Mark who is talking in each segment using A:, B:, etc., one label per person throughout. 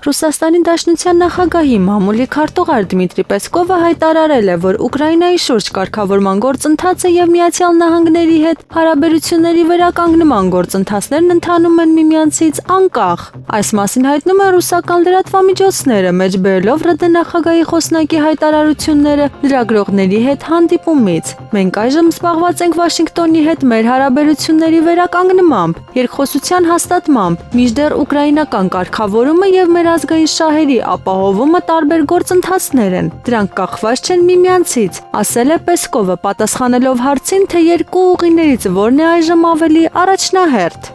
A: Ռուսաստանի Դաշնության նախագահի մամուլի քարտուղար Դմիտրի Պեսկովը հայտարարել է, որ Ուկրաինայի շուրջ կարգավորման գործընթացը եւ Միացյալ Նահանգների հետ հարաբերությունների վերականգնման գործընթացներն ընթանում են միմյանցից անկախ։ Այս մասին հայտնում են ռուսական լրատվամիջոցները, մեջբերելով ՌԴ նախագահի խոսնակի հայտարարությունները լրագրողների հետ հանդիպումից։ Մենք այժմ զբաղված ենք Վաշինգտոնի հետ մեր հարաբերությունների վերականգնմամբ, երկխոսության հաստատմամբ, մինչդեռ ուկրաինական կարգավորումը եւ մեր ազգային շահերի ապահովումը տարբեր գործընթացներ են։ Դրանք կախված չեն միմյանցից, ասել է Պեսկովը, պատասխանելով հարցին, թե երկու ուղիներից որն է այժմ ավելի առաջնահերթ։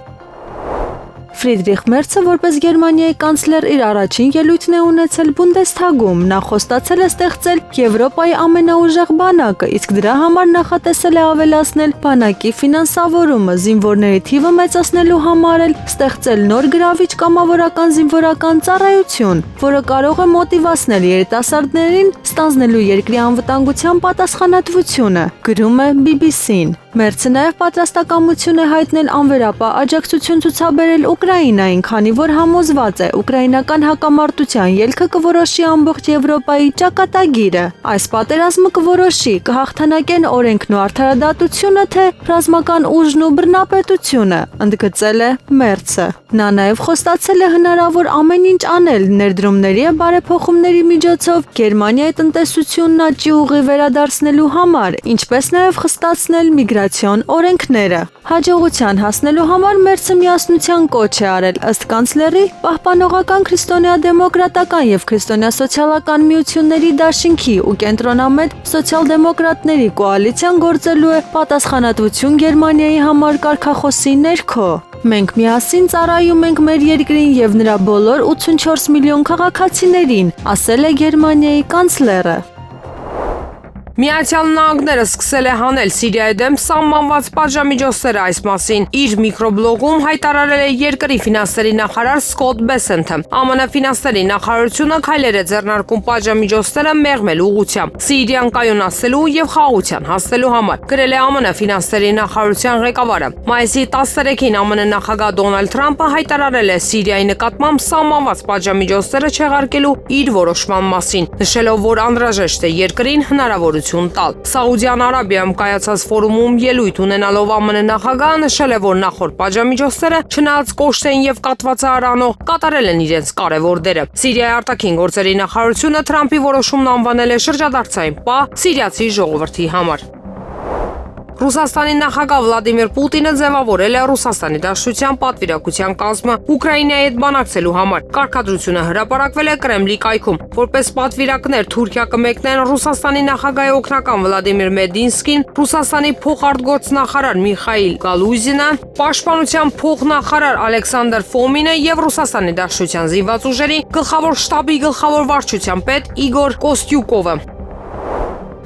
A: Ֆրիդրիխ Մերցը որպես Գերմանիայի կանցլեր իր առաջին ելույթն է ունեցել Բունդեսթագում, նա խոստացել է ստեղծել Եվրոպայի ամենաուժեղ բանակը, իսկ դրա համար նախատեսել է ավելացնել բանակի ֆինանսավորումը, զինվորների թիվը մեծացնելու համար էլ ստեղծել նոր գրավիչ կամավորական զինվորական ծառայություն, որը կարող է մոտիվացնել երիտասարդներին ստանձնելու երկրի անվտանգության պատասխանատվությունը, գրում է BBC-ն։ Մերցը նաև պատրաստակամություն է հայտնել անվերապահ աջակցություն ցուցաբերել Ուկրաինային, քանի որ համոզված է, ուկրաինական հակամարտության ելքը կորոշի ամբողջ Եվրոպայի ճակատագիրը։ Այս պատերազմը կորոշի, կհաղթանակեն օրենքն ու արդարադատությունը, թե ռազմական ուժն ու բռնապետությունը, ընդգծել է Մերցը։ Նա նաև խոստացել է հնարավոր ամեն ինչ անել ներդրումների ու բարեփոխումների միջոցով Գերմանիայի տնտեսությունն աճի ուղի վերադարձնելու համար, ինչպես նաև խստացնել միգրացիոն օրենքները։ Հաջողության հասնելու համար Մերցը միասնության կոչ է արել, ըստ կանցլերի, պահպանողական քրիստոնեա-դեմոկրատական եւ քրիստոնեա-սոցիալական միությունների դաշինքի ու կենտրոնամետ սոցիալ-դեմոկրատների կոալիցիան գործելու է պատասխանատվություն Գերմանիայի համար կարգախոսի ներքո։ Մենք միասին ծառայում ենք մեր երկրին եւ նրա բոլոր 84 միլիոն քաղաքացիներին, ասել է Գերմանիայի կանցլերը։
B: Միացյալ Նահանգները սկսել է հանել Սիրիայի դեմ սահմանված պատժամիջոցները, այս մասին իր միկրոբլոգում հայտարարել է երկրի ֆինանսների նախարար Սկոտ Բեսենթը։ ԱՄՆ ֆինանսների նախարարությունը քայլեր է ձեռնարկում պատժամիջոցները մեղմելու ուղղությամբ, Սիրիան կայունացնելու եւ խաղաղության հասնելու համար, գրել է ԱՄՆ ֆինանսների նախարարության ղեկավարը։ Մայիսի 13-ին ԱՄՆ նախագահ Դոնալդ Թրամփը հայտարարել է Սիրիայի նկատմամբ սահմանված պատժամիջոցները չեղարկելու իր որոշման մասին, նշելով, որ անհրաժեշտ է երկրին հնարավորություն տալ։ Սաուդյան Արաբիայում կայացած ֆորումում ելույթ ունենալով ԱՄՆ նախագահը նշել է, որ նախորդ պատժամիջոցները չնայած կոշտ են եւ կաթվածարանող կատարել են իրենց կարևոր դերը։ Սիրիայի արտաքին գործերի նախարարությունը Թրամփի որոշումն անվանել է շրջադարձային պահ սիրիացի ժողովրդի համար։ Ռուսաստանի նախագահ Վլադիմիր Պուտինը ձևավորել է Ռուսաստանի Դաշնության պատվիրակության կազմը Ուկրաինայի հետ բանակցելու համար։ Կարգադրությունը հրապարակվել է Կրեմլի կայքում։ Որպես պատվիրակներ Թուրքիա կմեկնեն Ռուսաստանի նախագահի օգնական Վլադիմիր Մեդինսկին, Ռուսաստանի փոխարտգործնախարար Միխայիլ Գալուզինը, Պաշտպանության փոխնախարար Ալեքսանդր Ֆոմինը եւ Ռուսաստանի Դաշնության զինված ուժերի գլխավոր շտաբի գլխավոր վարչության պետ Իգոր Կոստյուկովը։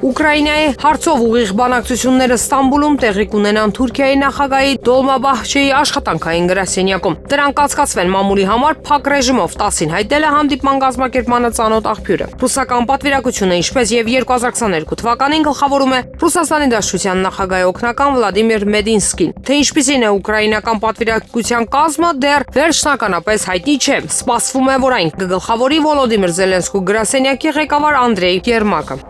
B: Ուկրաինայի հարցով ուղիղ բանակցությունները Ստամբուլում տեղի կունենան Թուրքիայի նախագահի Դոլմաբահչեի աշխատանքային գրասենյակում։ Դրանք կասկածվեն մամուլի համար փակ ռեժիմով 10-ին հայտել է հանդիպման կազմակերպմանը ծանոթ աղբյուրը։ Ռուսական պատվիրակությունը, ինչպես եւ 2022 թվականին գլխավորում է Ռուսաստանի Դաշնության նախագահի օգնական Վլադիմիր Մեդինսկին։ Թե ինչպիսին է ուկրաինական պատվիրակության կազմը, դեռ վերջնականապես հայտնի չէ։ Սպասվում է, որ այն կգլխավորի Վոլոդիմիր Զելենսկու գրասենյակի ղեկավար Անդրեյ Երմակը։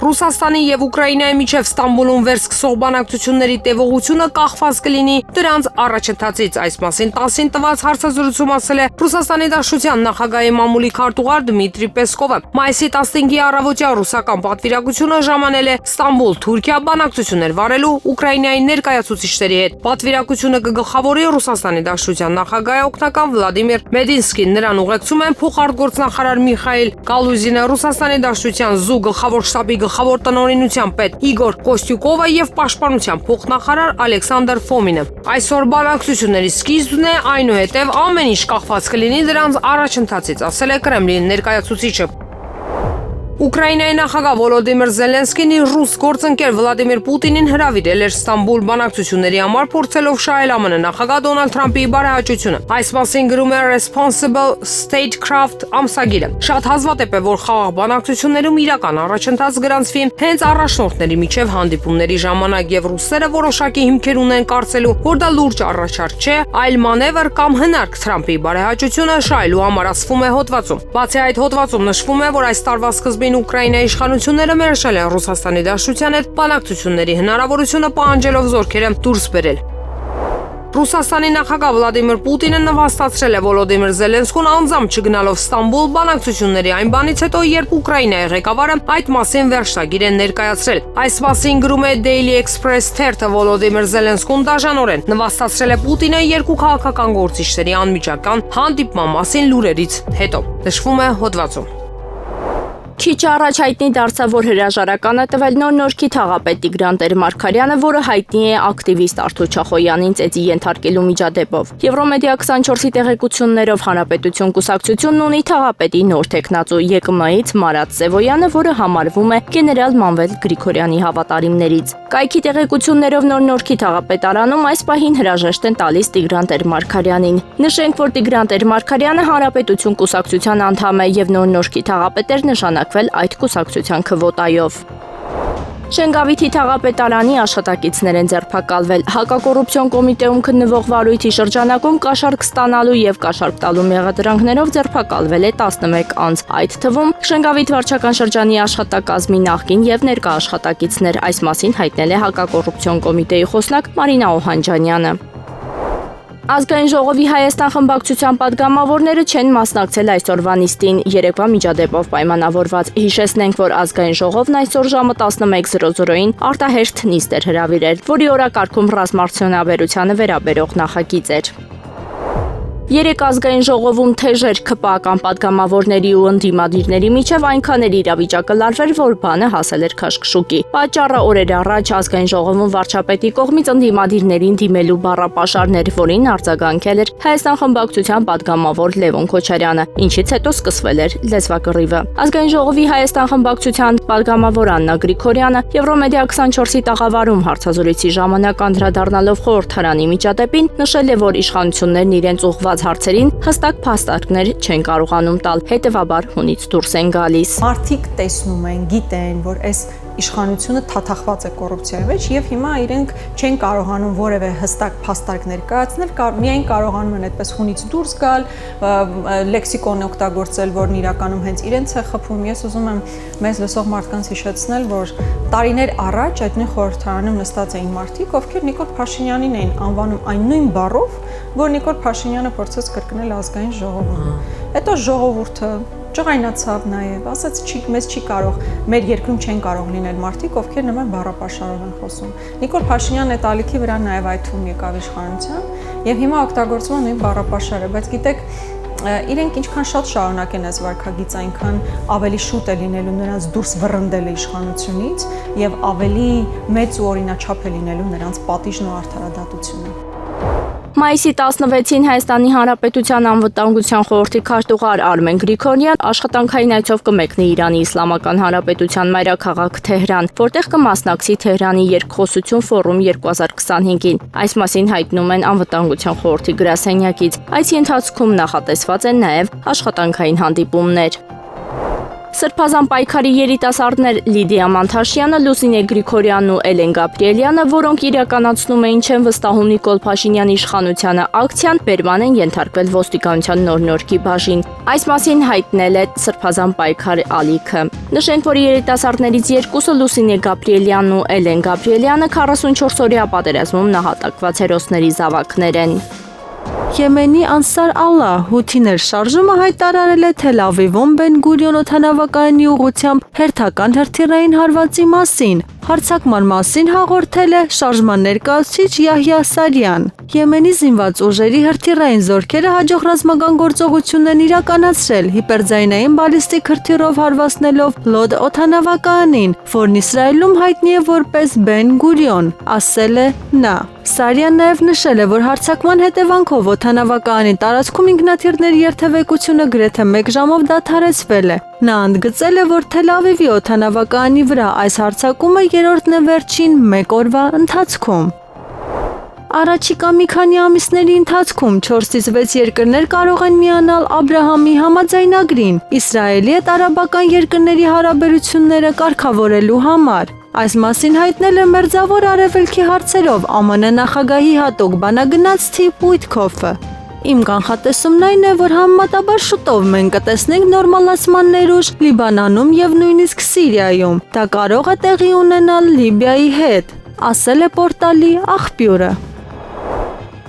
B: Ռուսաստանի եւ Ուկրաինայի միջև Ստամբուլում վերսկսող բանակցությունների տևողությունը կախված կլինի դրանց առաջընթացից։ Այս մասին 10-ին տված հարցազրույցում ասել է Ռուսաստանի Դաշնության նախագահի մամուլի քարտուղար Դմիտրի Պեսկովը։ Մայիսի 15-ի առավոտյան ռուսական պատվիրակությունը ժամանել է Ստամբուլ, Թուրքիա բանակցություններ վարելու Ուկրաինայի ներկայացուցիչների հետ։ Պատվիրակությունը կգլխավորի Ռուսաստանի Դաշնության նախագահի օգնական Վլադիմիր Մեդինսկին, նրան ուղեկցում են փոխարտգործնախարար Միխայիլ Գալուզինը, Ռուսաստանի Դաշնության ԶՈՒ գլխավոր շտաբի գլխավոր տնօրինության պետ Իգոր Կոստյուկովը եւ պաշտպանության փոխնախարար Ալեքսանդր Ֆոմինը։ Այսօր բանակցությունների սկիզբն է, այնուհետև ամեն ինչ կախված կլինի դրանց առաջընթացից, ասել է Կրեմլի ներկայացուցիչը։ Ուկրաինայի նախագահ Վոլոդիմիր Զելենսկին իր ռուս գործընկեր Վլադիմիր Պուտինին հրավիրել էր Ստամբուլ բանակցությունների համար, փորձելով շահել ԱՄՆ նախագահ Դոնալդ Թրամփի բարեհաճությունը։ Այս մասին գրում է Responsible Statecraft ամսագիրը։ Շատ հազվադեպ է, որ խաղաղ բանակցություններում իրական առաջընթաց գրանցվի հենց առաջնորդների միջև հանդիպումների ժամանակ, եւ ռուսերը որոշակի հիմքեր ունեն կարծելու, որ դա լուրջ առաջարկ չէ, այլ մանևր կամ հնարք Թրամփի բարեհաճությունը շահելու համար, ասվում է հոդվածում։ Բացի այդ հոդվածում նշվում է, որ այս տարվա սկզբին Ուկրաինայի իշխանությունները մերժել են Ռուսաստանի Դաշնության հետ բանակցությունների հնարավորությունը, պահանջելով զորքերը դուրս բերել։ Ռուսաստանի նախագահ Վլադիմիր Պուտինը նվաստացրել է Վոլոդիմիր Զելենսկուն անձամբ չգնալով Ստամբուլ բանակցությունների այն բանից հետո, երբ Ուկրաինայի ղեկավարը այդ մասին վերջնագիր է ներկայացրել։ Այս մասին գրում է Daily Express թերթը, Վոլոդիմիր Զելենսկուն դաժանորեն նվաստացրել է Պուտինը երկու քաղաքական գործիչների անմիջական հանդիպման մասին լուրերից հետո, նշվում է հոդվածում։
C: Քիչ առաջ հայտնի դարձավ, որ հրաժարական է տվել Նոր Նորքի թաղապետ Տիգրան Տեր-Մարգարյանը, որը հայտնի է ակտիվիստ Արթուր Չախոյանին ծեծի ենթարկելու միջադեպով։ Եվրոմեդիա 24-ի տեղեկություններով Հանրապետություն կուսակցությունն ունի թաղապետի նոր թեկնածու ԵԿՄ-ից Մարատ Սևոյանը, որը համարվում է գեներալ Մանվել Գրիգորյանի հավատարիմներից։ Կայքի տեղեկություններով Նոր Նորքի թաղապետարանում այս պահին հրաժեշտ են տալիս Տիգրան Տեր-Մարգարյանին։ Նշենք, որ Տիգրան Տեր-Մարգարյանը Հանրապետություն կուսակցության անդամ է եւ Նոր Նորքի թաղապետեր նշանակվել այդ կուսակցության քվոտայով։ Շենգավիթի թաղապետարանի աշխատակիցներ են ձերբակալվել։ Հակակոռուպցիոն կոմիտեում քննվող վարույթի շրջանակում կաշառք ստանալու եւ կաշառք տալու մեղադրանքներով ձերբակալվել է 11 անձ։ Այդ թվում Շենգավիթ վարչական շրջանի աշխատակազմի նախկին եւ ներկա աշխատակիցներ, այս մասին հայտնել է Հակակոռուպցիոն կոմիտեի խոսնակ Մարինա Օհանջանյանը։ Ազգային ժողովի Հայաստան խմբակցության падգամավորները չեն մասնակցել այսօրվա նիստին, երեկվա միջադեպով պայմանավորված։ Հիշեցնենք, որ Ազգային ժողովն այսօր ժամը 11:00-ին արտահերթ նիստ էր հրավիրել, որի օրակարգում ռազմարդյունաբերությանը վերաբերող նախագիծ էր։ Երեք ազգային ժողովում թեժեր ԿՊԱ-ական падգամավորների ու ընդդիմադիրների միջև այնքան էր իրավիճակը լարվել, որ բանը հասել էր քաշքշուկի։ Պատճառը օրեր առաջ ազգային ժողովում վարչապետի կողմից ընդդիմադիրներին դիմելու բառապաշարներ, որին արձագանքել էր Հայաստան խմբակցության падգամավոր Լևոն Քոչարյանը, ինչից հետո սկսվել էր լեզվակռիվը։ Ազգային ժողովի Հայաստան խմբակցության падգամավոր Աննա Գրիգորյանը Եվրոմեդիա 24-ի տաղավարում հարցազրույցի ժամանակ անդրադառնալով խորհրդարանի միջադեպին նշել է, որ իշխանություններն իրենց ուղղված հարցերին հստակ փաստարկներ չեն կարողանում տալ, հետևաբար հունից դուրս են գալիս։
D: Մարդիկ տեսնում են, գիտեն, որ այս իշխանությունը թաթախված է կոռուպցիայի մեջ եւ հիմա իրենք չեն կարողանում որևէ հստակ փաստարկ ներկայացնել, միայն կարողանում են այդպես հունից դուրս գալ, լեքսիկոն օգտագործել, որն իրականում հենց իրենց է խփում։ Ես ուզում եմ մեզ լսող մարդկանց հիշեցնել, որ տարիներ առաջ այդ նույն խորհրդարանում նստած էին մարդիկ, ովքեր Նիկոլ Փաշինյանին էին անվանում այն նույն բառով, որ Նիկոլ Փաշինյանը փորձեց կրկնել ազգային ժողովում։ Հետո ժողովուրդը ջղայնացավ նաև, ասաց մեզ չի կարող, մեր երկրում չեն կարող լինել մարդիկ, ովքեր նման բառապաշարով են խոսում։ Նիկոլ Փաշինյանն այդ ալիքի վրա նաև այդ թվում եկավ իշխանության եւ հիմա օգտագործվում է նույն բառապաշարը, բայց գիտեք, իրենք ինչքան շատ շարունակեն այս վարքագիծը, այնքան ավելի շուտ է լինելու նրանց դուրս վռնդելը իշխանությունից եւ ավելի մեծ ու օրինաչափ է լինելու նրանց պատիժն ու արդարադատությունը։
C: Մայիսի 16-ին Հայաստանի Հանրապետության անվտանգության խորհրդի քարտուղար Արմեն Գրիգորյան աշխատանքային այցով կմեկնի Իրանի Իսլամական Հանրապետության մայրաքաղաք Թեհրան, որտեղ կմասնակցի Թեհրանի երկխոսություն ֆորում 2025-ին։ Այս մասին հայտնում են անվտանգության խորհրդի գրասենյակից։ Այս ընթացքում նախատեսված են նաև աշխատանքային հանդիպումներ։ Սրբազան պայքարի երիտասարդներ Լիդիա Մանթաշյանը, Լուսինե Գրիգորյանն ու Էլեն Գաբրիելյանը, որոնք իրականացնում էին չեն վստահում Նիկոլ Փաշինյանի իշխանությանը ակցիան, բերման են ենթարկվել ոստիկանության Նոր Նորքի բաժին։ Այս մասին հայտնել է Սրբազան պայքարի ալիքը։ Նշենք, որ երիտասարդներից երկուսը Լուսինե Գաբրիելյանն ու Էլեն Գաբրիելյանը 44-օրյա պատերազմում նահատակված հերոսների զավակներ են։
A: Եմենի Անսար Ալլահ Հութիներ շարժումը հայտարարել է Թել Ավիվում Բեն Գուրիոն օդանավակայանի ուղղությամբ հերթական հրթիռային հարվածի մասին։ Հարձակման մասին հաղորդել է շարժման ներկայացուցիչ Յահյա Սարյան։ Եմենի զինված ուժերի հրթիռային զորքերը հաջող ռազմական գործողություն են իրականացրել հիպերձայնային բալիստիկ հրթիռով հարվածնելով Լոդ օդանավակայանին, որն Իսրայելում հայտնի է որպես Բեն Գուրիոն, ասել է նա։ Սարյան նաև նշել է, որ հարձակման հետևանքով օդանավակայանի տարածքում ինքնաթիռների երթևեկությունը գրեթե 1 ժամով դադարեցվել է։ Նա ընդգծել է, որ Թել Ավիվի օդանավակայանի վրա այս հարձակումը երրորդն է վերջին 1 օրվա ընթացքում։ Առաջիկա մի քանի ամիսների ընթացքում 4-ից 6 երկրներ կարող են միանալ Աբրահամի համաձայնագրին Իսրայելի հետ արաբական երկրների հարաբերությունները կարգավորելու համար։ Այս մասին հայտնել է Մերձավոր Արևելքի հարցերով ԱՄՆ նախագահի հատուկ բանագնաց Սթիվ Ուիթքոֆը։ Իմ կանխատեսումն այն է, որ համեմատաբար շուտով մենք կտեսնենք նորմալացման ներուժ Լիբանանում եւ նույնիսկ Սիրիայում։ Դա կարող է տեղի ունենալ Լիբիայի հետ, ասել է պորտալի աղբյուրը։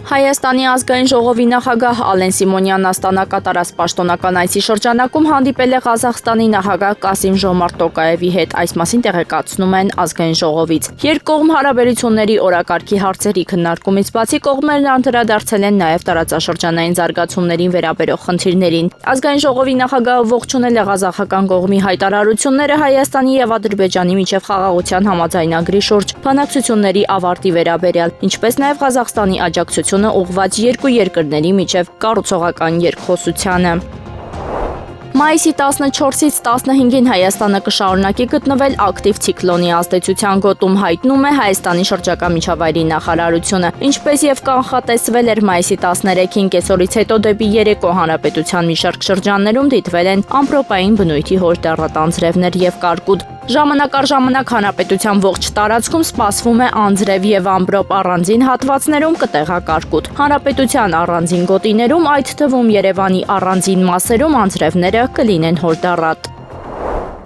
C: Հայաստանի ազգային ժողովի նախագահ Ալեն Սիմոնյանն Աստանա կատարած պաշտոնական այցի շրջանակում հանդիպել է Ղազախստանի նախագահ Կասիմ-Ժոմարտ Տոկաևի հետ, այս մասին տեղեկացնում են ազգային ժողովից։ Երկկողմ հարաբերությունների օրակարգի հարցերի քննարկումից բացի կողմերն անդրադարձել են նաև տարածաշրջանային զարգացումներին վերաբերող խնդիրներին։ Ազգային ժողովի նախագահը ողջունել է ղազախական կողմի հայտարարությունները Հայաստանի եւ Ադրբեջանի միջև խաղաղության համաձայնագրի շուրջ բանակցությունների ավարտի վերաբերյալ, ինչպես նաև Ղազախստանի աջակցությունը ուղղված երկու երկրների միջև կառուցողական երկխոսությանը։ Մայիսի 14-ից 15-ին Հայաստանը կշարունակի գտնվել ակտիվ ցիկլոնի ազդեցության գոտում, հայտնում է Հայաստանի շրջակա միջավայրի նախարարությունը, ինչպես եւ կանխատեսվել էր մայիսի 13-ին կեսօրից հետո դեպի երեկո հանրապետության մի շարք շրջաններում դիտվել են ամպրոպային բնույթի հոր տեռատանձրևներ եւ կարկուտ։ Ժամանակ առ ժամանակ հանրապետության ողջ տարածքում սպասվում է անձրև եւ ամպրոպ, առանձին հատվածներում կտեղակարկուտ։ Հանրապետության առանձին գոտիներում, այդ թվում Երևանի առանձին մասերում անձրևները կլինեն հորդառատ։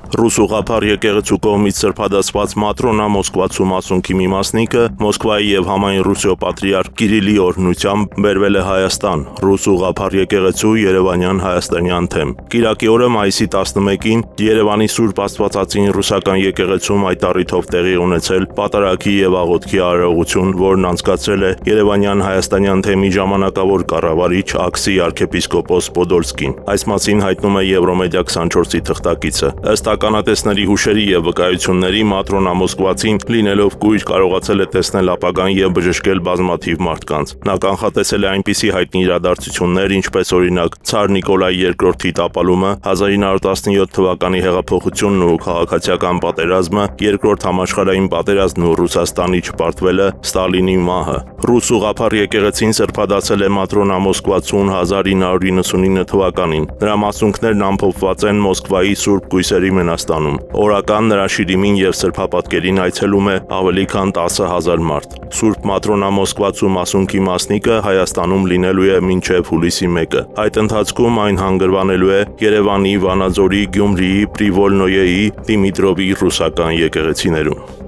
E: Ռուս ուղղափառ եկեղեցու կողմից սրբադասված Մատրոնա Մոսկվացու մասունքի մի մասնիկը Մոսկվայի եւ համայն Ռուսիո պատրիարք Կիրիլի օրհնությամբ բերվել է Հայաստան։ Ռուս ուղղափառ եկեղեցու Երևանյան հայաստանյան թեմ։ Կիրակի օրը մայիսի 11-ին Երևանի Սուրբ Աստվածածին ռուսական եկեղեցում այդ առիթով տեղի ունեցել պատարագի եւ աղոթքի արարողություն, որն անցկացրել է Երևանյան հայաստանյան թեմի ժամանակավոր կառավարիչ Աքսի arczepiskopos Podolskin։ Այս մասին հայտնում է Եվրոմեդիա 24-ի թղթակիցը։ Ըստ ականատեսների հուշերի եւ վկայությունների Մատրոնա Մոսկվացին լինելով կույր կարողացել է տեսնել ապագան եւ բժշկել բազմաթիվ մարդկանց։ Նա կանխատեսել է այնպիսի հայտնի իրադարձություններ, ինչպես օրինակ Ցար Նիկոլայ II-ի տապալումը, 1917 թվականի հեղափոխությունն ու քաղաքացիական պատերազմը, Երկրորդ համաշխարհային պատերազմն ու Ռուսաստանի չպարտվելը, Ստալինի մահը։ Ռուս ուղղափառ եկեղեցին սրբադասել է Մատրոնա Մոսկվացուն 1999 թվականին։ Նրա մասունքներն ամփոփված են Մոսկվայի Սուրբ Կույսերի Մենաստանում։ Օրական նրա շիրիմին եւ սրբապատկերին այցելում է ավելի քան 10,000 մարդ։ Սուրբ Մատրոնա Մոսկվացու մասունքի մասնիկը Հայաստանում լինելու է մինչև հուլիսի 1-ը։ Այդ ընթացքում այն հանգրվանելու է Երևանի, Վանաձորի, Գյումրիի, Պրիվոլնոյեի, Դիմիտրովի ռուսական եկեղեցիներում։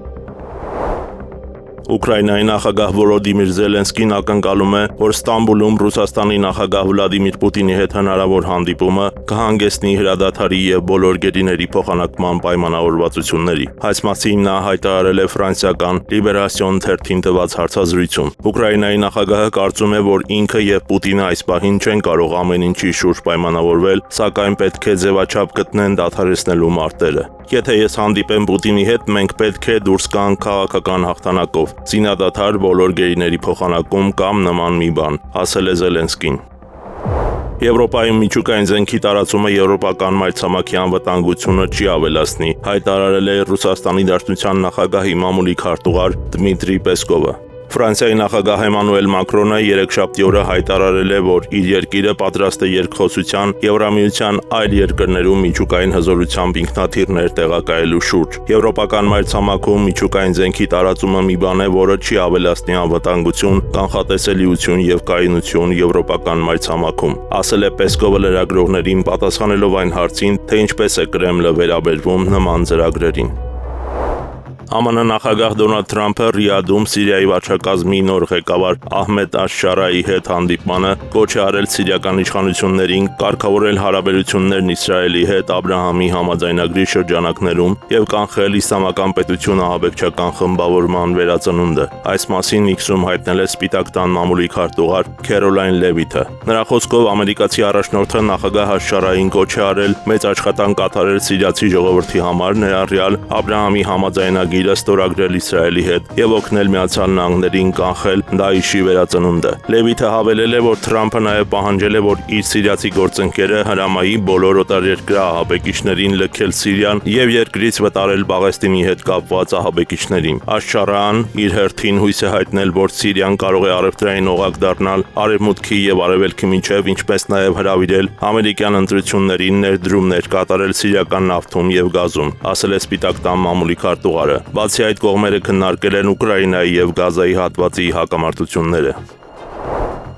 E: Ուկրաինայի նախագահ Վոլոդիմիր Զելենսկին ակնկալում է, որ Ստամբուլում Ռուսաստանի նախագահ Վլադիմիր Պուտինի հետ հնարավոր հանդիպումը կհանգեցնի հրադադարի եւ բոլոր գերիների փոխանակման պայմանավորվածությունների։ Այս մասին նա հայտարարել է ֆրանսիական Լիբերասիոն թերթին տված հարցազրույցում։ Ուկրաինայի նախագահը կարծում է, որ ինքը եւ Պուտինը այս պահին չեն կարող ամեն ինչի շուրջ պայմանավորվել, սակայն պետք է ձևաչափ գտնեն դադարեցնելու մարտերը։ Եթե ես հանդիպեմ Պուտինի հետ, մենք պետք է դուրս գանք քաղաքական հաղթանակով, զինադադար, բոլոր գերիների փոխանակում կամ նման մի բան, ասել է Զելենսկին։ Եվրոպայում միջուկային զենքի տարածումը եվրոպական մայրցամաքի անվտանգությունը չի ավելացնի, հայտարարել է Ռուսաստանի Դաշնության նախագահի մամուլի քարտուղար Դմիտրի Պեսկովը։ Ֆրանսիայի նախագահ Էմանուել Մակրոնը երեքշաբթի օրը հայտարարել է, որ իր երկիրը պատրաստ է երկխոսության Եվրամիության այլ երկրներում միջուկային հզորությամբ ինքնաթիռներ տեղակայելու շուրջ։ Եվրոպական մայրցամաքում միջուկային զենքի տարածումը մի բան է, որը չի ավելացնի անվտանգություն, կանխատեսելիություն եւ կայունություն եվրոպական մայրցամաքում, ասել է Պեսկովը լրագրողներին պատասխանելով այն հարցին, թե ինչպես է Կրեմլը վերաբերվում նման ծրագրերին։ ԱՄՆ նախագահ Դոնալդ Թրամփը Ռիադում Սիրիայի վարչակազմի նոր ղեկավար Ահմեդ Աշ-Շարայի հետ հանդիպմանը կոչ է արել սիրիական իշխանություններին կարգավորել հարաբերություններն Իսրայելի հետ Աբրահամի համաձայնագրի շրջանակներում եւ կանխել իսլամական պետություն ահաբեկչական խմբավորման վերածնունդը։ Այս մասին X-ում հայտնել է Սպիտակ տան մամուլի քարտուղար Քերոլայն Լևիթը։ Նրա խոսքով ամերիկացի առաջնորդը նախագահ Աշ-Շարային կոչ է արել մեծ աշխատանք կատարել սիրիացի ժողովրդի համար, ներառյալ Աբրահամի համաձայնագրի միրը ստորագրել Իսրայելի հետ եւ օգնել Միացյալ Նահանգներին կանխել Դաիշի վերածնունդը։ Լևիթը հավելել է, որ Թրամփը նաեւ պահանջել է, որ իր սիրիացի գործընկերը հրամայի բոլոր օտարերկրյա ահաբեկիչներին լքել Սիրիան եւ երկրից վտարել Պաղեստինի հետ կապված ահաբեկիչներին։ Աշշարան իր հերթին հույս է հայտնել, որ Սիրիան կարող է առևտրային օղակ դառնալ Արևմուտքի եւ Արևելքի միջև, ինչպես նաեւ հրավիրել ամերիկյան ընտրություններին ներդրումներ կատարել սիրիական նավթում եւ գազում, ասել է Սպիտակ տան մամուլի քարտուղարը։ Բացի այդ, կողմերը քննարկել են Ուկրաինայի եւ Գազայի հատվածի հակամարտությունները։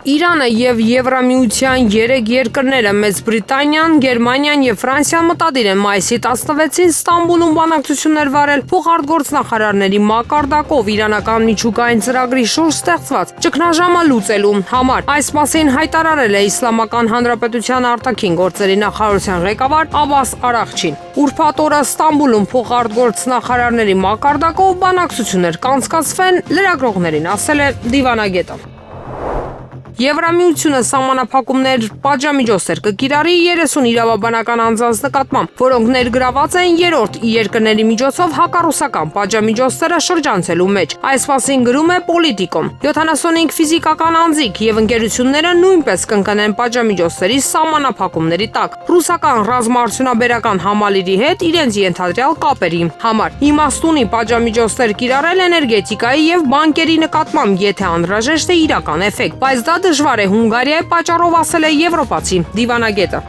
B: Իրանը եւ Եվրամիության 3 երկրները Մեծ Բրիտանիան, Գերմանիան եւ Ֆրանսիան մտադիր են մայիսի 16-ին Ստամբուլում բանակցություններ վարել փոխարտգործնախարարների մակարդակով իրանական միջուկային ծրագրի շուրջ ստեղծված ճգնաժամը լուծելու համար։ Այս մասին հայտարարել է Իսլամական Հանրապետության արտաքին գործերի նախարարության ղեկավար Աբբաս Արաղչին։ Ուրբաթ օրը Ստամբուլում փոխարտգործնախարարների մակարդակով բանակցություններ կանցկացվեն, լրագրողներին ասել է դիվանագետը։ Եվրամիությունը սահմանափակումներ պատժամիջոցներ կկիրառի 30 իրավաբանական անձանց նկատմամբ, որոնք ներգրաված են երրորդ երկրների միջոցով հակառուսական պատժամիջոցները շրջանցելու մեջ։ Այս մասին գրում է Պոլիտիկոն։ 75 ֆիզիկական անձիկ եւ ընկերությունները նույնպես կընկնեն պատժամիջոցների սահմանափակումների տակ ռուսական ռազմաարդյունաբերական համալիրի հետ իրենց ենթադրյալ կապերի համար։ Իմաստ ունի պատժամիջոցներ կիրառել էներգետիկայի եւ բանկերի նկատմամբ, եթե անհրաժեշտ է իրական էֆեկտ, բայց դա դժվար է Հունգարիայի պատճառով, ասել է եվրոպացի դիվանագետը։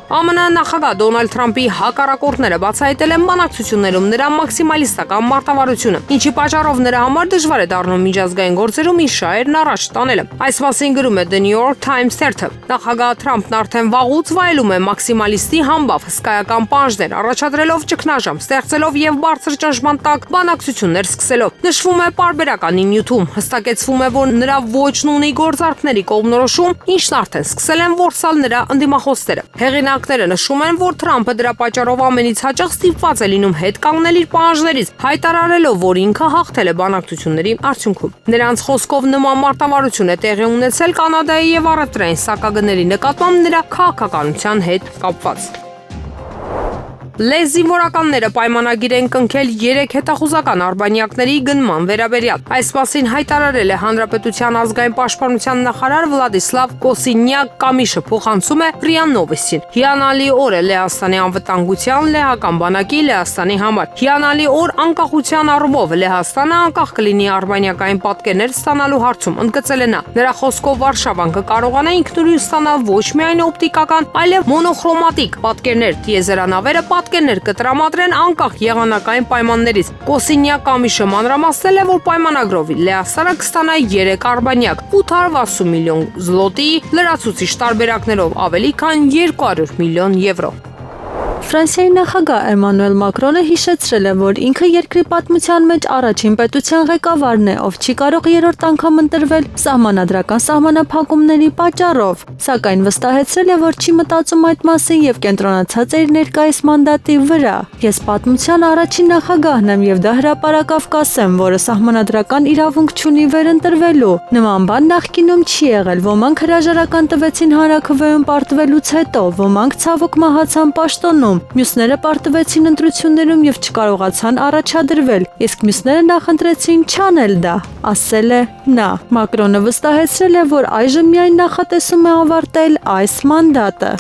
B: ԱՄՆ նախագահ Դոնալդ Թրամփի հակառակորդները բացահայտել են բանակցություններում նրա մաքսիմալիստական մարտավարությունը, ինչի պատճառով նրա համար դժվար է դառնում միջազգային գործերում իր շահերն առաջ տանելը։ Այս մասին գրում է The New York Times թերթը։ Նախագահ Թրամփն արդեն վաղուց վայելում է մաքսիմալիստի համբավ հսկայական պահանջներ, առաջադրելով ճգնաժամ, ստեղծելով եւ բարձր ճնշման տակ բանակցություններ սկսելով։ Նշվում է պարբերական նյութում, հստակեցվում է, որ նրա ոչն ունի գործարքների կողմնորոշում, ինչն արդեն սկսել են որսալ նրա ընդդիմախոսները։ Հեղինակները նշում են, որ Թրամփը դրա պատճառով ամենից հաճախ ստիպված է լինում հետ կանգնել իր պահանջներից, հայտարարելով, որ ինքը հաղթել է բանակցությունների արդյունքում։ Նրանց խոսքով նման մարտավարություն է տեղի ունեցել Կանադայի եւ առևտրային սակագների նկատմամբ նրա քաղաքականության հետ կապված։ Լեզինվորականները պայմանագիր են կնքել 3 հետախուզական արբանյակների գնման վերաբերյալ։ Այս մասին հայտարարել է Հանրապետության ազգային պաշտպանության նախարար Վլադիսլավ Կոսինյակ-Կամիշը, փոխանցում է ՌԻԱ Նովոստին։ Հիանալի օր է Լեհաստանի անվտանգության, լեհական բանակի, Լեհաստանի համար։ Հիանալի օր անկախության առումով Լեհաստանը անկախ կլինի արբանյակային պատկերներ ստանալու հարցում, ընդգծել է նա։ Նրա խոսքով Վարշավան կկարողանա ինքնուրույն ստանալ ոչ միայն օպտիկական, այլև մոնոխրոմատիկ պատկերներ, տիեզերանավերը պատկերներ կտրամադրեն անկախ եղանակային պայմաններից։ Կոսինյակ-Կամիշը մանրամասնել է, որ պայմանագրով Լեհաստանը կստանա 3 արբանյակ, 860 միլիոն զլոտի, լրացուցիչ տարբերակներով ավելի քան 200 միլիոն եվրո։
A: Ֆրանսիայի նախագահ Էմանուել Մակրոնը հիշեցրել է, որ ինքը երկրի պատմության մեջ առաջին պետության ղեկավարն է, ով չի կարող երրորդ անգամ ընտրվել սահմանադրական սահմանափակումների պատճառով, սակայն վստահեցրել է, որ չի մտածում այդ մասին եւ կենտրոնացած է իր ներկայիս մանդատի վրա։ Ես պատմության առաջին նախագահն եմ եւ դա հրապարակավ կասեմ, որը սահմանադրական իրավունք չունի վերընտրվելու։ Նման բան նախկինում չի եղել, ոմանք հրաժարական տվեցին հանրաքվեում պարտվելուց հետո, ոմանք ցավոք մահացան պաշտոնում, մյուսները պարտվեցին ընտրություններում եւ չկարողացան առաջադրվել, իսկ մյուսները նախընտրեցին չանել դա, ասել է նա։ Մակրոնը վստահեցրել է, որ այժմ միայն նախատեսում է ավարտել այս մանդատը։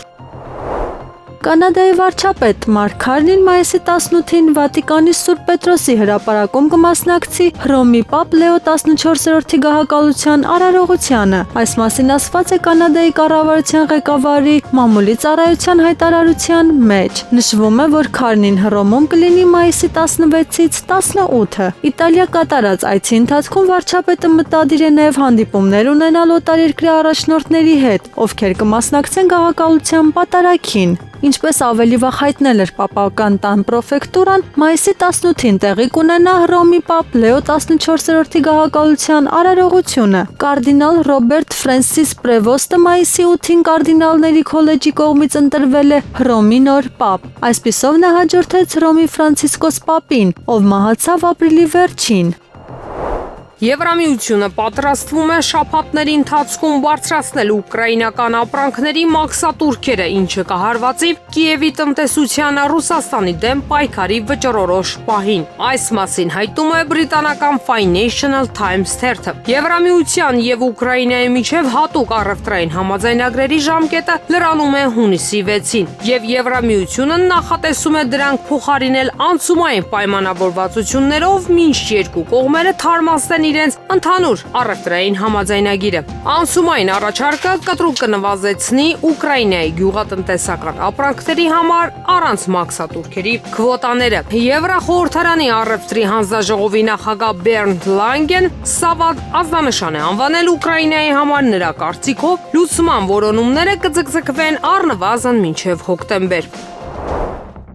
A: Կանադայի վարչապետ Մարկ Քարնին մայիսի 18-ին Վատիկանի Սուրբ Պետրոսի հրապարակում կմասնակցի Հռոմի Պապ Լեո 14-րդի գահակալության արարողությանը։ Այս մասին ասված է Կանադայի կառավարության ղեկավարի մամուլի ծառայության հայտարարության մեջ։ Նշվում է, որ Քարնին Հռոմում կլինի մայիսի 16-ից 18-ը։ Իտալիա կատարած այցի ընթացքում վարչապետը մտադիր է նաև հանդիպումներ ունենալ օտարերկրյա առաջնորդների հետ, ովքեր կմասնակցեն գահակալության պատարագին։ Ինչպես ավելի վաղ հայտնել էր Պապական տան պրոֆեկտուրան, մայիսի 18-ին տեղի կունենա Հռոմի Պապ Լեո 14-րդի գահակալության արարողությունը։ Կարդինալ Ռոբերտ Ֆրանսիս Պրևոստը մայիսի 8-ին Կարդինալների քոլեջի կողմից ընտրվել է Հռոմի նոր Պապ։ Այսպիսով նա հաջորդեց Հռոմի Ֆրանցիսկոս Պապին, ով մահացավ ապրիլի վերջին։
B: Եվրամիությունը պատրաստվում է շաբաթների ընթացքում բարձրացնել ուկրաինական ապրանքների մաքսատուրքերը, ինչը կհարվածի Կիևի տնտեսությանը Ռուսաստանի դեմ պայքարի վճռորոշ պահին։ Այս մասին հայտնում է բրիտանական Financial Times թերթը։ Եվրամիության եւ Ուկրաինայի միջև հատուկ առևտրային համաձայնագրերի ժամկետը լրանում է հունիսի 6-ին, եւ Եվրամիությունը նախատեսում է դրանք փոխարինել անցումային պայմանավորվածություններով, մինչ երկու կողմերը թարմացնեն իրենց ընդհանուր առևտրային համաձայնագիրը։ Անցումային առաջարկը կտրուկ կնվազեցնի Ուկրաինայի գյուղատնտեսական ապրանքների համար առանց մաքսատուրքերի քվոտաները։ Եվրախորհրդարանի առևտրի հանձնաժողովի նախագահ Բերնդ Լանգեն սա ազդանշան է անվանել Ուկրաինայի համար։ Նրա կարծիքով լուծման որոնումները կձգձգվեն առնվազն մինչև հոկտեմբեր։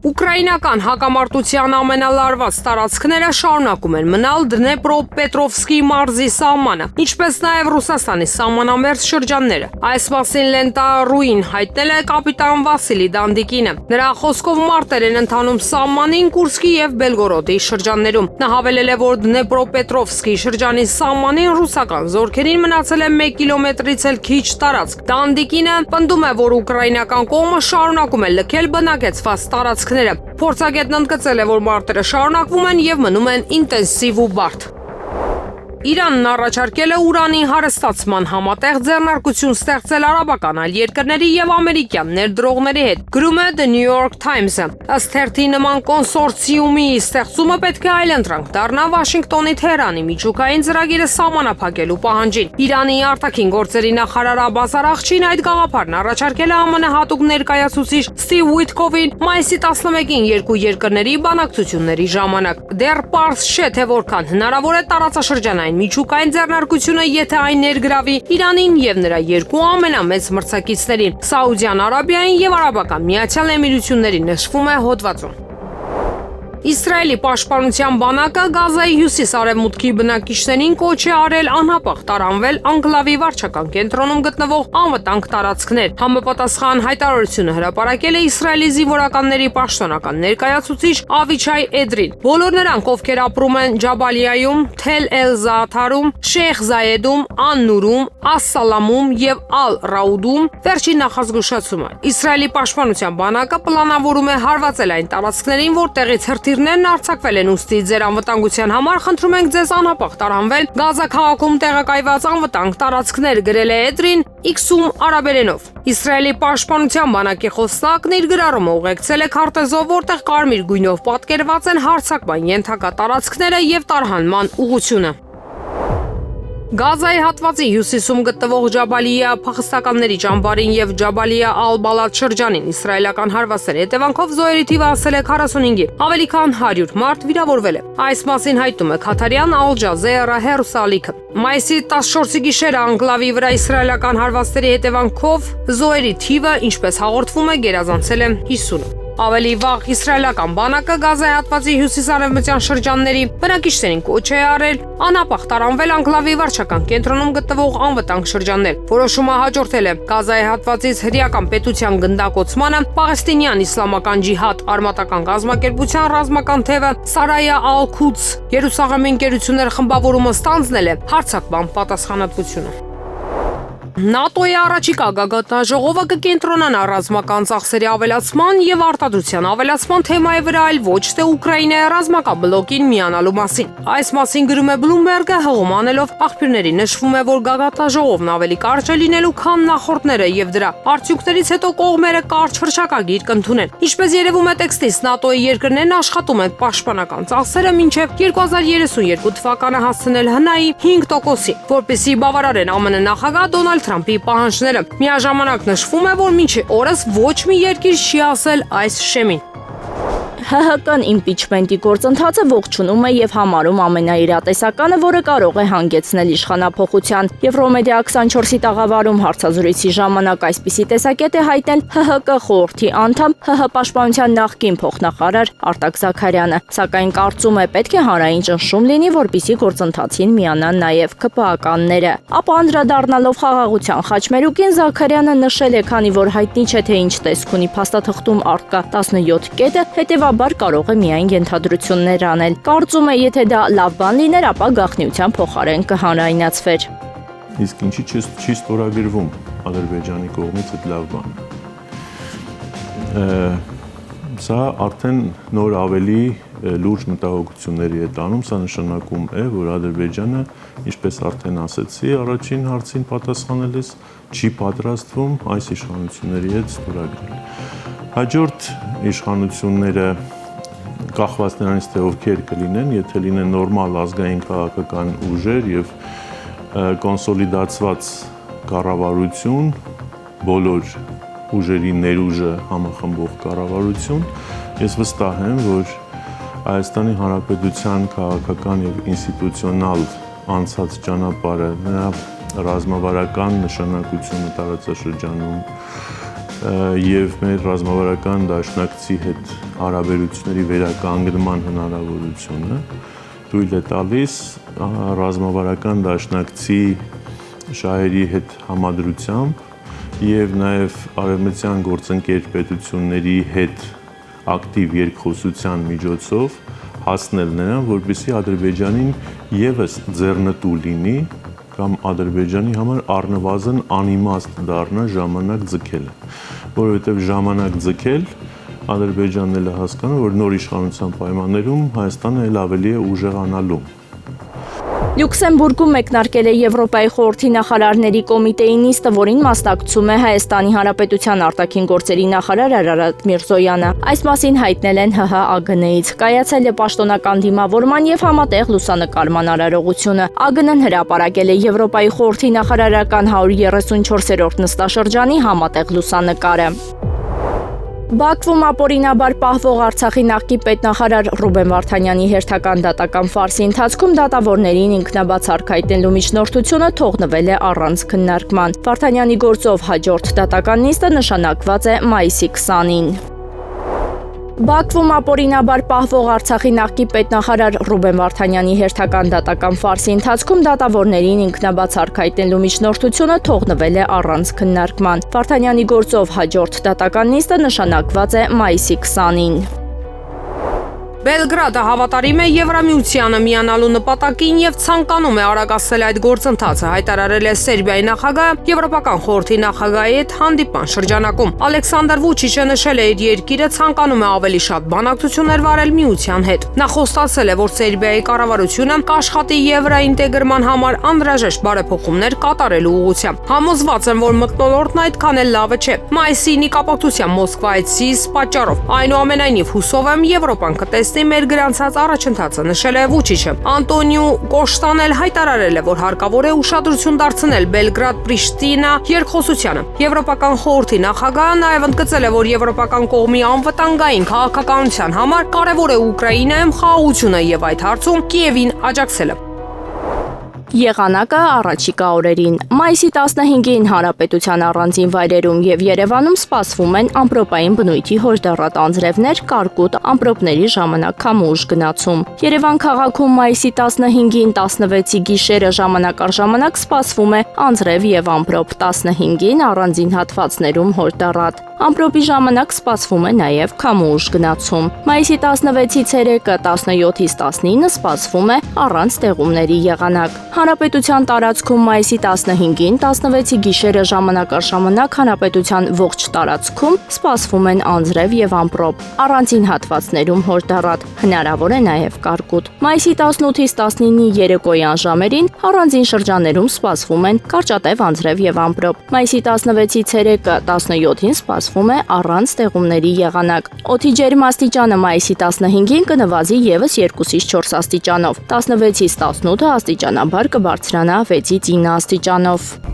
B: Ուկրաինական հակամարտության ամենալարված տարածքները շարունակում են մնալ Դնեպրոպետրովսկի մարզի սահմանը, ինչպես նաև Ռուսաստանի սահմանամերձ շրջանները։ Այս մասին Լենտա.ru-ին հայտնել է կապիտան Վասիլի Դանդիկինը։ Նրա խոսքով մարտեր են ընթանում սահմանին Կուրսկի եւ Բելգորոդի շրջաններում։ Նա հավելել է, որ Դնեպրոպետրովսկի շրջանի սահմանին ռուսական զորքերին մնացել է 1 կիլոմետրից էլ քիչ տարածք։ Դանդիկինը պնդում է, որ ուկրաինական կողմը շարունակում է լքել բնակեցված տարածք։ Փորձագետն ընդգծել է, որ մարտերը շարունակվում են եւ մնում են ինտենսիվ ու բարդ։ Իրանն առաջարկել է ուրանի հարստացման համատեղ ձեռնարկություն ստեղծել արաբական այլ երկրների եւ ամերիկյան ներդրողների հետ, գրում է The New York Times-ը։ Ըստ թերթի, նման կոնսորցիումի ստեղծումը պետք է այլընտրանք դառնա Վաշինգտոնի Թեհրանի միջուկային ծրագիրը սահմանափակելու պահանջին։ Իրանի արտաքին գործերի նախարար Աբբաս Արաղչին այդ գաղափարն առաջարկել է ԱՄՆ հատուկ ներկայացուցիչ Սթիվ Ուիթկովին մայիսի 11-ին երկու երկրների բանակցությունների ժամանակ։ Դեռ պարզ չէ, թե որքան հնարավոր է տարածաշրջանային միջուկային ձեռնարկությունը, եթե այն ներգրավի Իրանին եւ նրա երկու ամենամեծ մրցակիցներին՝ Սաուդյան Արաբիային եւ Արաբական Միացյալ Էմիրություններին, նշվում է հոդվածում։ Իսրայելի պաշտպանության բանակը Գազայի հյուսիս-արևմուտքի բնակիչներին կոչ է արել անհապաղ տարանվել անկլավի վարչական կենտրոնում գտնվող անվտանգ տարածքներ։ Համապատասխան հայտարարությունը հրապարակել է Իսրայելի զինվորականների պաշտոնական ներկայացուցիչ Ավիչայ Էդրին։ Բոլոր նրանք, ովքեր ապրում են Ջաբալիայում, Թել Էլ-Զաաթարում, Շեյխ Զայեդում, Ան-Նուրում, Աս-Սալամում եւ Ալ-Ռաուդում, վերջին նախազգուշացումը։ Իսրայելի պաշտպանության բանակը պլանավորում է հարվածել այն տարածքներին, որտեղից հրթիռներն արձակվել են, ուստի ձեր անվտանգության համար խնդրում ենք ձեզ անհապաղ տարանվել Գազա քաղաքում տեղակայված անվտանգ տարածքներ, գրել է Էդրին X-ում արաբերենով։ Իսրայելի պաշտպանության բանակի խոսնակն իր գրառումը ուղեկցել է քարտեզով, որտեղ կարմիր գույնով պատկերված են հարձակման ենթակա տարածքները եւ տարհանման ուղղությունը։ Գազայի հատվածի հյուսիսում գտնվող Ջաբալիա փախստականների ճամբարին եւ Ջաբալիա Ալ-Բալադ շրջանին իսրայելական հարվածների հետևանքով զոհերի թիվը հասել է 45-ի, ավելի քան 100 մարդ վիրավորվել է։ Այս մասին հայտնում է Քաթարյան Ալ Ջազերա հեռուստաալիքը։ Մայիսի 14-ի գիշերը անկլավի վրա իսրայելական հարվածների հետևանքով զոհերի թիվը, ինչպես հաղորդվում է, գերազանցել է 50-ը։ Ավելի վաղ իսրայելական բանակը Գազայի հատվածի հյուսիսարևմտյան շրջանների բնակիչներին կոչ է արել անհապաղ տարանվել անկլավի վարչական կենտրոնում գտնվող անվտանգ շրջաններ։ Որոշումը հաջորդել է Գազայի հատվածից հրեական պետության գնդակոծմանը, Պաղեստինյան իսլամական ջիհադ արմատական կազմակերպության ռազմական թևը Սարայա Ալ-Քուդս Երուսաղեմի ընկերությունների խմբավորումը ստանձնել է հարձակման պատասխանատվությունը։ ՆԱՏՕ-ի առաջիկա գագաթնաժողովը կկենտրոնանա ռազմական ծախսերի ավելացման եւ արտադրության ավելացման թեմայի վրա, այլ ոչ թե Ուկրաինայի ռազմական բլոկին միանալու մասին։ Այս մասին գրում է Bloomberg-ը, հղում անելով աղբյուրների, նշվում է, որ գագաթնաժողովն ավելի կարճ է լինելու, քան նախորդները եւ դրա արդյունքներից հետո կողմերը կարճ հռչակագիր կընդունեն։ Ինչպես երևում է տեքստից, ՆԱՏՕ-ի երկրներն աշխատում են պաշտպանական ծախսերը մինչև 2032 թվականը հասցնել ՀՆԱ-ի 5%-ի, որպեսզի բավարարեն ԱՄՆ նախագահ Դոնալդ Թրամփի պահանջները։ Միաժամանակ նշվում է, որ մինչ օրս ոչ մի երկիր չի ասել այս շեմին։
C: ՀՀԿ-ն իմպիչմենտի գործընթացը ողջունում է եւ համարում ամենաիրատեսականը, որը կարող է հանգեցնել իշխանափոխության։ Եվրոմեդիա 24-ի տաղավարում հարցազրույցի ժամանակ այսպիսի տեսակետ է հայտնել ՀՀԿ խորհրդի անդամ ՀՀ պաշտպանության նախկին փոխնախարար Արտակ Զաքարյանը, սակայն կարծում է պետք է հանրային ճնշում լինի, որպեսզի գործընթացին միանան նաեւ ԿՊԱ-ականները։ Ապա անդրադառնալով խաղաղության խաչմերուկին, Զաքարյանը նշել է, քանի որ հայտնի չէ թե ինչ տեսք ունի փաստաթղթում առկա 17 կետը, հետևաբար բնականաբար կարող է միայն ենթադրություններ անել։ Կարծում է, եթե դա լավ բան լիներ, ապա գաղտնիության փոխարեն կհանրայնացվեր։
F: Իսկ ինչի չի ստորագրվում Ադրբեջանի կողմից այդ լավ բանը։ Սա արդեն նոր ավելի լուրջ մտահոգությունների է տանում, սա նշանակում է, որ Ադրբեջանը, ինչպես արդեն ասեցի, առաջին հարցին պատասխանելիս չի պատրաստվում այս իշխանությունների հետ ստորագրել։ Հաջորդ իշխանությունները կախված նրանից թե ովքեր կլինեն, եթե լինեն նորմալ ազգային քաղաքական ուժեր եւ կոնսոլիդացված կառավարություն, բոլոր ուժերի ներուժը համախմբող կառավարություն, ես վստահ եմ, որ Հայաստանի Հանրապետության քաղաքական եւ ինստիտուցիոնալ անցած ճանապարհը, նրա ռազմավարական նշանակությունը տարածաշրջանում եւ մեր ռազմավարական դաշնակցի հետ հարաբերությունների վերականգնման հնարավորությունը թույլ է տալիս ռազմավարական դաշնակցի շահերի հետ համադրությամբ եւ նաեւ արևմտյան գործընկեր պետությունների հետ ակտիվ երկխոսության միջոցով հասնել նրան, որպեսզի Ադրբեջանին եւս ձեռնտու լինի կամ Ադրբեջանի համար առնվազն անիմաստ դառնա ժամանակ ձգելը, որովհետեւ ժամանակ ձգել Ադրբեջանն էլ է հասկանում, որ նոր իշխանության պայմաններում Հայաստանը էլ ավելի է ուժեղանալու։
C: Լյուքսեմբուրգում մեկնարկել է Եվրոպայի խորհրդի նախարարների կոմիտեի նիստը, որին մասնակցում է Հայաստանի Հանրապետության արտաքին գործերի նախարար Արարատ Միրզոյանը։ Այս մասին հայտնել են ՀՀ-ԱԳՆ-ից։ Կայացել է պաշտոնական դիմավորման եւ համատեղ լուսանկարման արարողությունը։ ԱԳՆ-ն հրապարակել է Եվրոպայի խորհրդի նախարարական 134-րդ նստաշրջանի համատեղ լուսանկարը։ Բաքվում ապօրինաբար պահվող Արցախի նախկին պետնախարար Ռուբեն Վարդանյանի հերթական դատական ֆարսի ընթացքում դատավորներին ինքնաբաց արգայտնելու միջնորդությունը թողնվել է առանց քննարկման։ Վարդանյանի գործով հաջորդ դատական նիստը նշանակված է մայիսի 20-ին։ Բաքվում ապօրինաբար պահվող Արցախի նախկին պետնախարար Ռուբեն Վարդանյանի հերթական դատական ֆարսի ընթացքում դատավորներին ինքնաբաց արգայտնելու միջնորդությունը թողնվել է առանց քննարկման։ Վարդանյանի գործով հաջորդ դատական նիստը նշանակված է մայիսի 20-ին։
B: Բելգրադը հավատարիմ է Եվրամիությանը միանալու նպատակին եւ ցանկանում է արագացնել այդ գործընթացը, հայտարարել է Սերբիայի նախագահը Եվրոպական խորհրդի նախագահի հետ հանդիպման շրջանակում։ Ալեքսանդր Վուչիչը նշել է, իր երկիրը ցանկանում է ավելի շատ բանակցություններ վարել միության հետ։ Նա խոստացել է, որ Սերբիայի կառավարությունը կաշխատի եվրոինտեգրման համար անհրաժեշտ բարեփոխումներ կատարելու ուղղությամբ։ Համոզված եմ, որ մթնոլորտն այդքան էլ լավը չէ։ Մայիսի կապակցության Մոսկվայից պատճառով այնուամենայնիվ հուսով եմ Եվրոպան կտեսնի մեր գրանցած առաջընթացը, նշել է Վուչիչը։ Անտոնիո Կոշտան էլ հայտարարել է, որ հարկավոր է ուշադրություն դարձնել Բելգրադ-Պրիշտինա երկխոսությանը։ Եվրոպական խորհրդի նախագահը նաև ընդգծել է, որ եվրոպական կողմի անվտանգային քաղաքականության համար կարևոր է Ուկրաինայում խաղաղությունը եւ այդ հարցում Կիևին աջակցելը։
C: Եղանակը առաջիկա օրերին։ Մայիսի 15-ին Հանրապետության առանձին վայրերում եւ Երևանում սպասվում են ամպրոպային բնույթի հոժդառատ անձրևներ, կարկուտ ամպրոպների ժամանակ քամուշ գնացում։ Երևան քաղաքում մայիսի 15-ին 16-ի գիշերը ժամանակ առ ժամանակ սպասվում է անձրև եւ ամպրոպ, 15-ին առանձին հատվածներում հոժդառատ։ Ամպրոպի ժամանակ սպասվում է նաեւ քամուշ գնացում։ Մայիսի 16-ի ցերեկը 17-ից 19-ը սպասվում է առանց տեղումների եղանակ։ Հանրապետության տարածքում մայիսի 15-ին 16-ի գիշերը ժամանակ առ ժամանակ հանրապետության ողջ տարածքում սպասվում են անձրև եւ ամպրոպ, առանձին հատվածներում հոժդառատ, հնարավոր է նաեւ կարկուտ։ Մայիսի 18-ից 19-ի երեկոյան ժամերին առանձին շրջաններում սպասվում են կարճատև անձրև եւ ամպրոպ։ Մայիսի 16-ի ցերեկը 17-ին սպասվում է առանց տեղումների եղանակ։ Օդի ջերմաստիճանը մայիսի 15-ին կնվազի եւս 2-ից 4 աստիճանով, 16-ից 18 աստիճանաբար կբարձրանա 6-ից 9 աստիճանով։